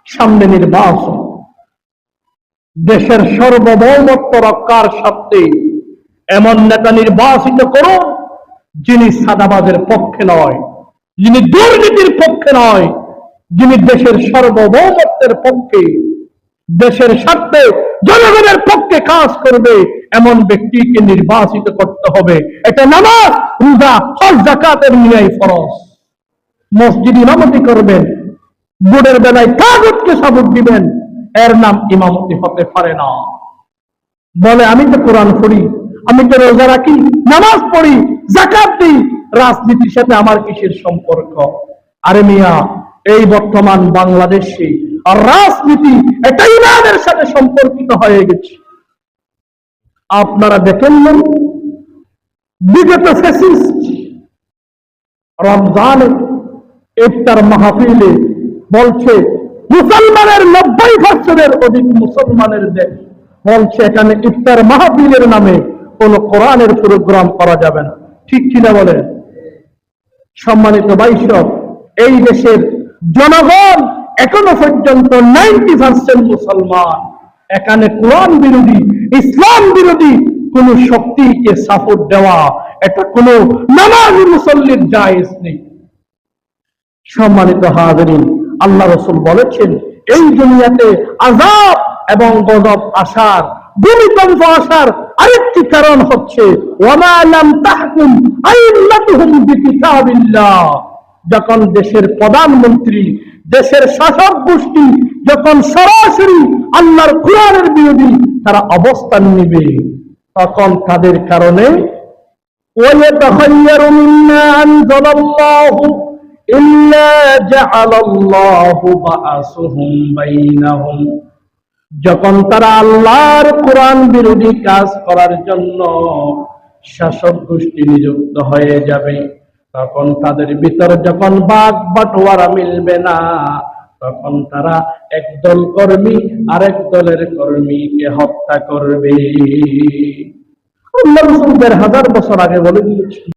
সামনে নির্বাচন, দেশের সার্বভৌমত্ব রক্ষার স্বার্থে এমন নেতা নির্বাচিত করুন যিনি সাদাবাজের পক্ষে নয়, যিনি দুর্নীতির পক্ষে নয়, যিনি দেশের সার্বভৌমত্বের পক্ষে, দেশের স্বার্থে জনগণের পক্ষে কাজ করবে এমন ব্যক্তিকে নির্বাচিত করতে হবে। এটা নামাজ, রোজা, হজ, যাকাতের নিয়াই ফরজ। মসজিদ ইমামতি করবেন, ভোটের বেলায় কাগজকে সাবুক দিবেন, এর নাম ইমামতি হতে পারে না। বলে আমি তো কোরআন পড়ি, আমি তো রোজা রাখি, নামাজ পড়ি, যাকাত দিই, রাজনীতির সাথে আমার কিসের সম্পর্ক? আরে মিয়া, এই বর্তমান বাংলাদেশে আর রাজনীতি এটা ইমানের সাথে সম্পর্কিত হয়ে গেছে। আপনারা দেখেন না, বিগত ফ্যাসিস্ট রমজানে ইফতার মাহফিলে বলছে মুসলমানের 90% অধিক মুসলমানের দেশ, বলছে এখানে ইফতার মাহফিলের নামে কোন কোরআনের প্রোগ্রাম করা যাবে না। ঠিক কিনা বলেন? সম্মানিত ভাইসব, এই দেশের জনগণ এখনো পর্যন্ত 90% মুসলমান। এখানে কোরআন বিরোধী, ইসলাম বিরোধী কোন শক্তিকে সাপোর্ট দেওয়া এটা কোন নামাজি মুসল্লির জায়েজ নেই। সম্মানিত হাজিরিন, আল্লাহ রাসূল বলেছেন এই দুনিয়াতে আযাব এবং গজব আসার, ভূমিকম্প আসার আরেকটি কারণ হচ্ছে ওয়ামা লাম তাহকুম আইম্মাতুহুম বিকিতাবিল্লাহ। যখন দেশের প্রধানমন্ত্রী, দেশের শাসক গোষ্ঠী যখন সরাসরি আল্লাহর কোরআনের বিরোধী তারা অবস্থান নেবে, তখন তাদের কারণে ওয়ায়াতাখায়্যারু মিম্মা আনজালাল্লাহু ইল্লা জাআলাল্লাহু বা'সুহুম বাইনাহুম। যখন তারা আল্লাহর কোরআন বিরোধী কাজ করার জন্য শাসক গোষ্ঠী নিযুক্ত হয়ে যাবে, তখন তাদের ভিতরে যখন ভাগ বাটোয়ারা মিলবে না, তখন তারা একদল কর্মী আরেক দলের কর্মীকে হত্যা করবে। আল্লাহ রাসূল 1000 বছর আগে বলে দিয়েছেন।